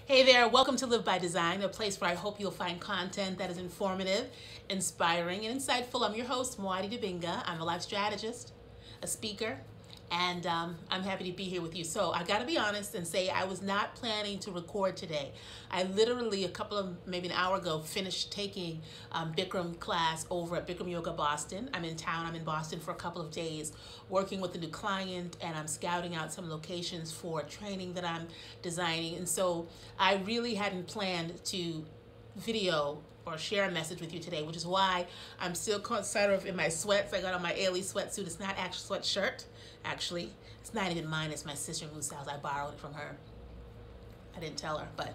Hey there, welcome to Live by Design, a place where I hope you'll find content that is informative, inspiring, and insightful. I'm your host, Mwadi Dibinga. I'm a life strategist, a speaker, and I'm happy to be here with you. So I gotta be honest and say I was not planning to record today. I literally maybe an hour ago, finished taking Bikram class over at Bikram Yoga Boston. I'm in town, I'm in Boston for a couple of days, working with a new client, and I'm scouting out some locations for training that I'm designing. And so I really hadn't planned to video or share a message with you today, which is why I'm still sort of in my sweats. I got on my Ailey sweatsuit. It's not actually sweatshirt, actually. It's not even mine. It's my sister-in-law's house. I borrowed it from her. I didn't tell her, but.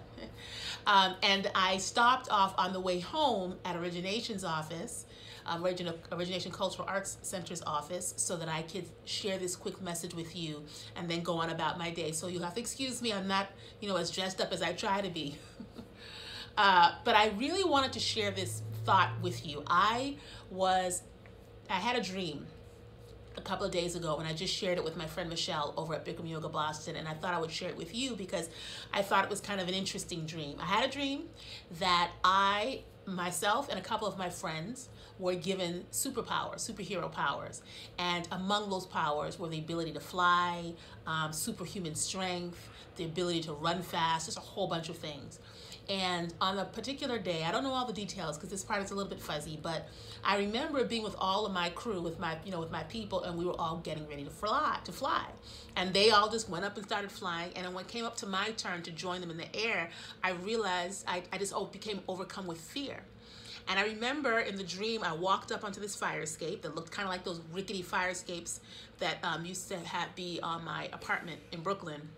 And I stopped off on the way home at Origination's office, Origination Cultural Arts Center's office, so that I could share this quick message with you and then go on about my day. So you'll have to excuse me. I'm not, as dressed up as I try to be. But I really wanted to share this thought with you. I had a dream a couple of days ago, and I just shared it with my friend Michelle over at Bikram Yoga Boston, and I thought I would share it with you because I thought it was kind of an interesting dream. I had a dream that myself and a couple of my friends were given superhero powers, and among those powers were the ability to fly, superhuman strength, the ability to run fast, just a whole bunch of things. And on a particular day, I don't know all the details because this part is a little bit fuzzy, but I remember being with all of my crew, with my people, and we were all getting ready to fly. And they all just went up and started flying. And when it came up to my turn to join them in the air, I realized I just became overcome with fear. And I remember in the dream, I walked up onto this fire escape that looked kind of like those rickety fire escapes that used to be on my apartment in Brooklyn.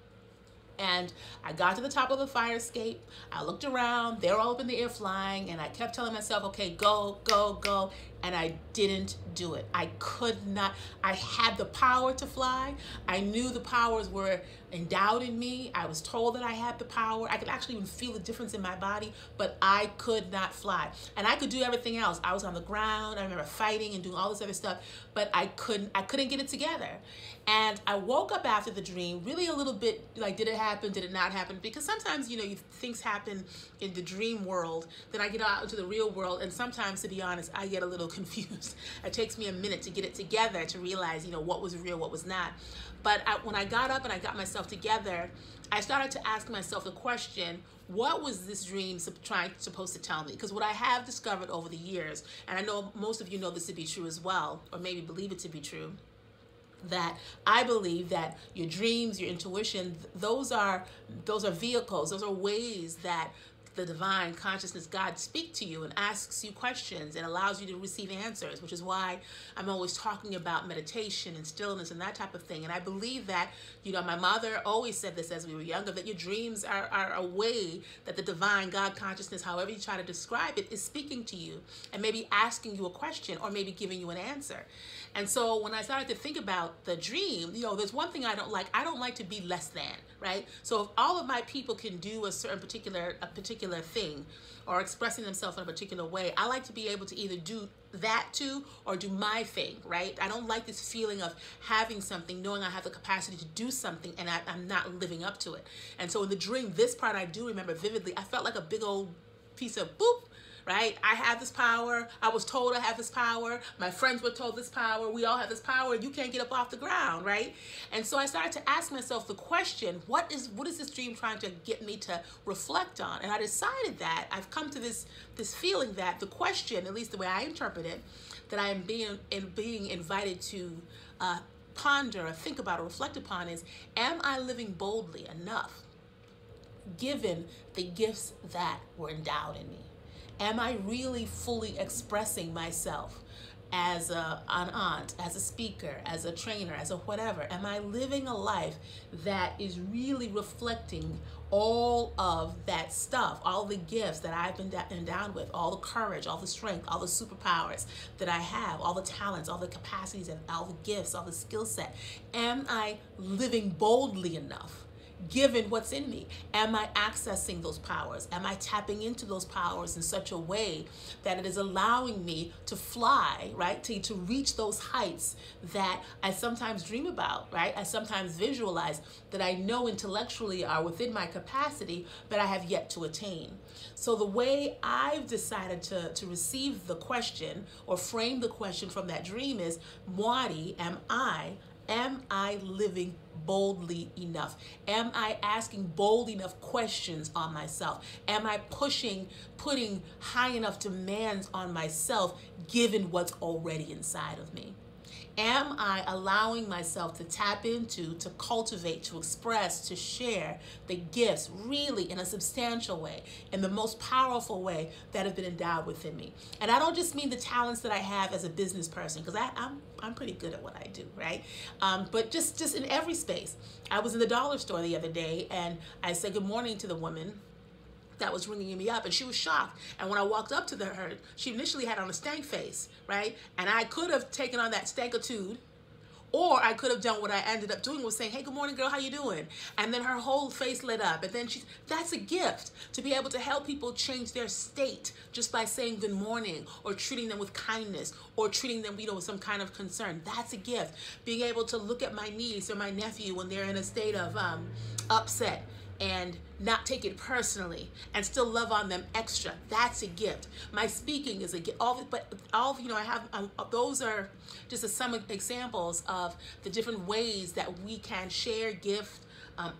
And I got to the top of the fire escape. I looked around, they were all up in the air flying, and I kept telling myself, okay, go, go, go. And I didn't do it. I could not. I had the power to fly. I knew the powers were endowed in me. I was told that I had the power. I could actually even feel the difference in my body, but I could not fly. And I could do everything else. I was on the ground. I remember fighting and doing all this other stuff, but I couldn't get it together. And I woke up after the dream really a little bit like, did it happen? Did it not happen? Because sometimes, things happen in the dream world, then I get out into the real world. And sometimes, to be honest, I get a little confused. It takes me a minute to get it together to realize, what was real, what was not. But when I got up and I got myself together, I started to ask myself the question, what was this dream supposed to tell me? Because what I have discovered over the years, and I know most of you know this to be true as well, or maybe believe it to be true, that I believe that your dreams, your intuition, those are vehicles, those are ways that the divine consciousness, God, speak to you and asks you questions and allows you to receive answers, which is why I'm always talking about meditation and stillness and that type of thing. And I believe that, my mother always said this as we were younger, that your dreams are a way that the divine God consciousness, however you try to describe it, is speaking to you and maybe asking you a question or maybe giving you an answer. And so when I started to think about the dream, there's one thing I don't like. I don't like to be less than, right? So if all of my people can do a particular thing or expressing themselves in a particular way, I like to be able to either do that too or do my thing, right? I don't like this feeling of having something, knowing I have the capacity to do something and I'm not living up to it. And so in the dream, this part I do remember vividly. I felt like a big old piece of boop, right? I have this power. I was told I have this power. My friends were told this power. We all have this power. You can't get up off the ground, right? And so I started to ask myself the question, what is this dream trying to get me to reflect on? And I decided that I've come to this feeling that the question, at least the way I interpret it, that I am being invited to ponder or think about or reflect upon is, am I living boldly enough given the gifts that were endowed in me? Am I really fully expressing myself as an aunt, as a speaker, as a trainer, as a whatever? Am I living a life that is really reflecting all of that stuff, all the gifts that I've been endowed with, all the courage, all the strength, all the superpowers that I have, all the talents, all the capacities, and all the gifts, all the skill set? Am I living boldly enough given what's in me? Am I accessing those powers? Am I tapping into those powers in such a way that it is allowing me to fly, right? To reach those heights that I sometimes dream about, right? I sometimes visualize, that I know intellectually are within my capacity, but I have yet to attain. So the way I've decided to receive the question or frame the question from that dream is, Mwadi, am I living boldly enough? Am I asking bold enough questions on myself? Am I putting high enough demands on myself given what's already inside of me? Am I allowing myself to tap into, to cultivate, to express, to share the gifts really in a substantial way, in the most powerful way that have been endowed within me? And I don't just mean the talents that I have as a business person, because I'm pretty good at what I do, right? But just in every space. I was in the dollar store the other day, and I said good morning to the woman that was ringing me up, and she was shocked. And when I walked up to her, she initially had on a stank face, right? And I could have taken on that stankitude, or I could have done what I ended up doing, was saying, hey, good morning, girl, how you doing? And then her whole face lit up. And then that's a gift, to be able to help people change their state just by saying good morning, or treating them with kindness, or treating them, with some kind of concern. That's a gift. Being able to look at my niece or my nephew when they're in a state of upset, and not take it personally, and still love on them extra. That's a gift. My speaking is a gift. Those are just some examples of the different ways that we can share, gift,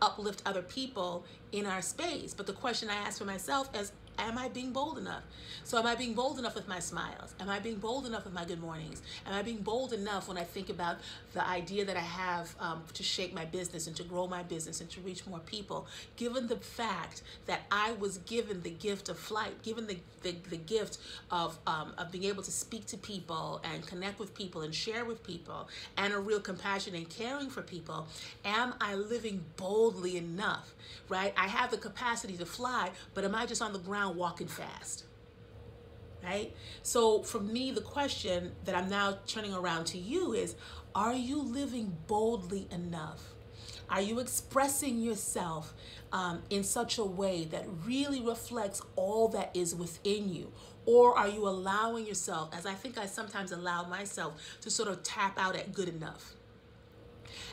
uplift other people in our space. But the question I ask for myself is, am I being bold enough? So am I being bold enough with my smiles? Am I being bold enough with my good mornings? Am I being bold enough when I think about the idea that I have to shape my business and to grow my business and to reach more people, given the fact that I was given the gift of flight, given the gift of being able to speak to people and connect with people and share with people, and a real compassion and caring for people? Am I living boldly enough, right? I have the capacity to fly, but am I just on the ground walking fast? Right? So for me, the question that I'm now turning around to you is, are you living boldly enough? Are you expressing yourself in such a way that really reflects all that is within you? Or are you allowing yourself, as I think I sometimes allow myself, to sort of tap out at good enough?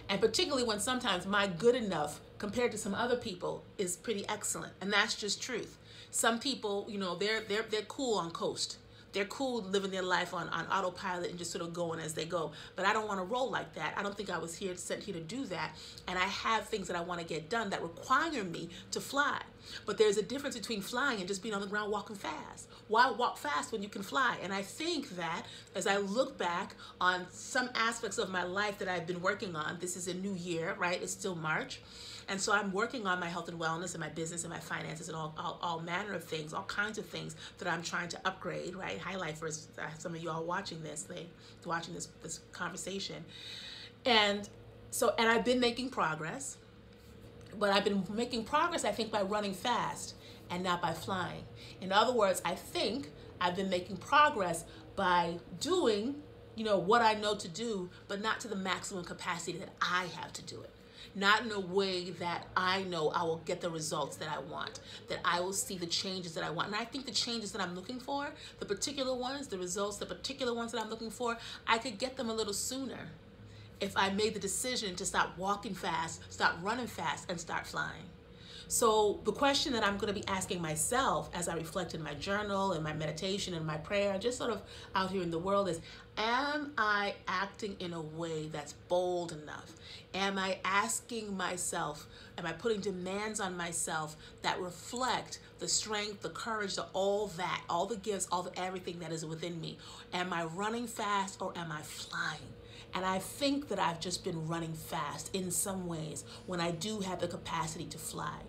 And particularly when sometimes my good enough compared to some other people is pretty excellent. And that's just truth. Some people, they're cool on coast. They're cool living their life on autopilot and just sort of going as they go. But I don't want to roll like that. I don't think I was sent here to do that. And I have things that I want to get done that require me to fly. But there's a difference between flying and just being on the ground walking fast. Why walk fast when you can fly? And I think that as I look back on some aspects of my life that I've been working on, this is a new year, right? It's still March. And so I'm working on my health and wellness and my business and my finances and all manner of things, all kinds of things that I'm trying to upgrade, right? Highlight for some of you all watching this conversation. And I've been making progress, but I've been making progress, I think, by running fast and not by flying. In other words, I think I've been making progress by doing, what I know to do, but not to the maximum capacity that I have to do it. Not in a way that I know I will get the results that I want, that I will see the changes that I want. And I think the changes that I'm looking for, the particular ones that I'm looking for, I could get them a little sooner if I made the decision to stop walking fast, stop running fast, and start flying. So the question that I'm going to be asking myself as I reflect in my journal and my meditation and my prayer, just sort of out here in the world, is, am I acting in a way that's bold enough? Am I asking myself, am I putting demands on myself that reflect the strength, the courage, all the gifts, everything that is within me? Am I running fast or am I flying? And I think that I've just been running fast in some ways when I do have the capacity to fly.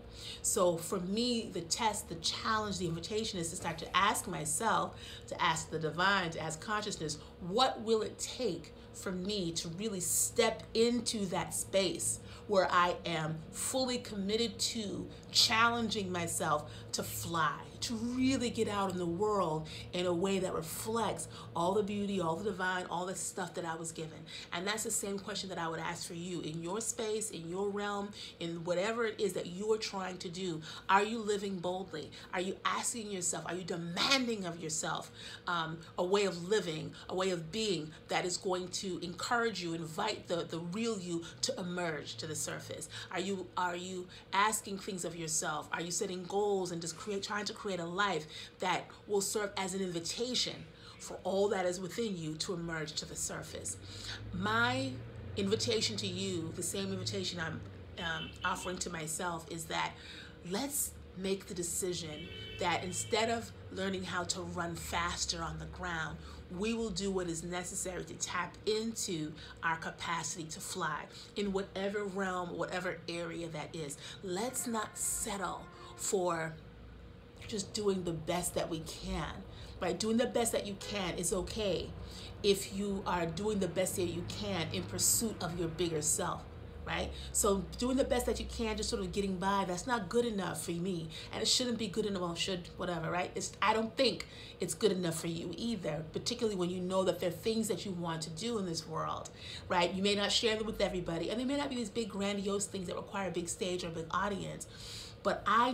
So for me, the test, the challenge, the invitation is to start to ask myself, to ask the divine, to ask consciousness, what will it take for me to really step into that space where I am fully committed to challenging myself to fly? to really get out in the world in a way that reflects all the beauty, all the divine, all the stuff that I was given? And that's the same question that I would ask for you in your space, in your realm, in whatever it is that you're trying to do. Are you living boldly? Are you asking yourself, are you demanding of yourself a way of living, a way of being that is going to encourage you, invite the real you to emerge to the surface? Are you asking things of yourself? Are you setting goals and just trying to create a life that will serve as an invitation for all that is within you to emerge to the surface? My invitation to you, the same invitation I'm offering to myself, is that let's make the decision that instead of learning how to run faster on the ground, we will do what is necessary to tap into our capacity to fly in whatever realm, whatever area that is. Let's not settle for just doing the best that we can, right? Doing the best that you can is okay if you are doing the best that you can in pursuit of your bigger self. Right? So doing the best that you can, just sort of getting by, that's not good enough for me. And it shouldn't be good enough, well, whatever, right? I don't think it's good enough for you either, particularly when you know that there are things that you want to do in this world, right? You may not share them with everybody, and they may not be these big grandiose things that require a big stage or a big audience. But I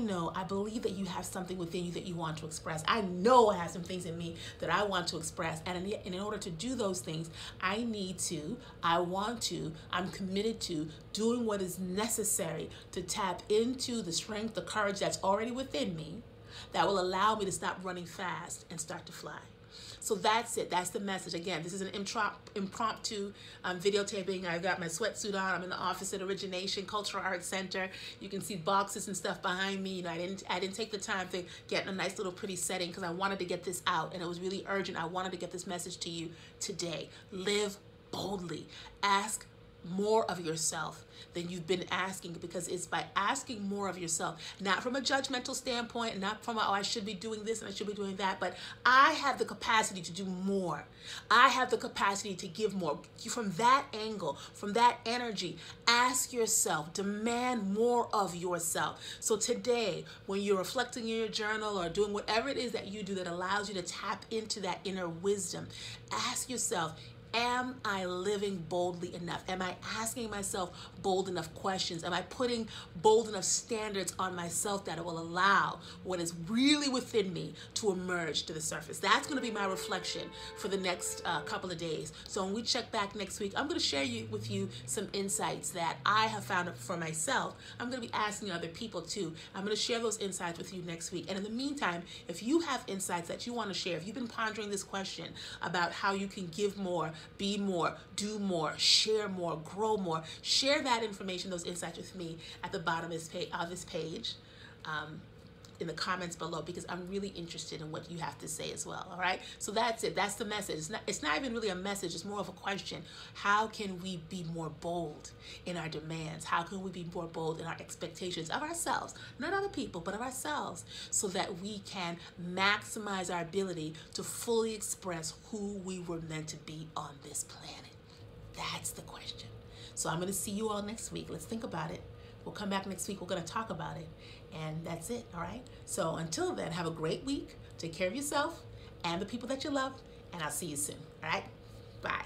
believe that you have something within you that you want to express. I know I have some things in me that I want to express. And in order to do those things, I'm committed to doing what is necessary to tap into the strength, the courage that's already within me that will allow me to stop running fast and start to fly. So that's it. That's the message. Again, this is an impromptu videotaping. I've got my sweatsuit on. I'm in the office at Origination Cultural Arts Center. You can see boxes and stuff behind me. You know, I didn't take the time to get in a nice little pretty setting because I wanted to get this out, and it was really urgent. I wanted to get this message to you today. Live boldly. Ask more of yourself than you've been asking, because it's by asking more of yourself, not from a judgmental standpoint, not from I should be doing this and I should be doing that, but I have the capacity to do more. I have the capacity to give more. From that angle, from that energy, ask yourself, demand more of yourself. So today, when you're reflecting in your journal or doing whatever it is that you do that allows you to tap into that inner wisdom, ask yourself, am I living boldly enough? Am I asking myself bold enough questions? Am I putting bold enough standards on myself that it will allow what is really within me to emerge to the surface? That's going to be my reflection for the next couple of days. So when we check back next week, I'm going to share with you some insights that I have found for myself. I'm going to be asking other people too. I'm going to share those insights with you next week. And in the meantime, if you have insights that you want to share, if you've been pondering this question about how you can give more, be more, do more, share more, grow more, share that information, those insights with me at the bottom of this page in the comments below, because I'm really interested in what you have to say as well. All right, so that's it. That's the message. It's not even really a message. It's more of a question. How can we be more bold in our demands? How can we be more bold in our expectations of ourselves, not other people, but of ourselves, so that we can maximize our ability to fully express who we were meant to be on this planet? That's the question. So I'm going to see you all next week. Let's think about it. We'll come back next week. We're going to talk about it. And that's it, all right? So until then, have a great week. Take care of yourself and the people that you love. And I'll see you soon, all right? Bye.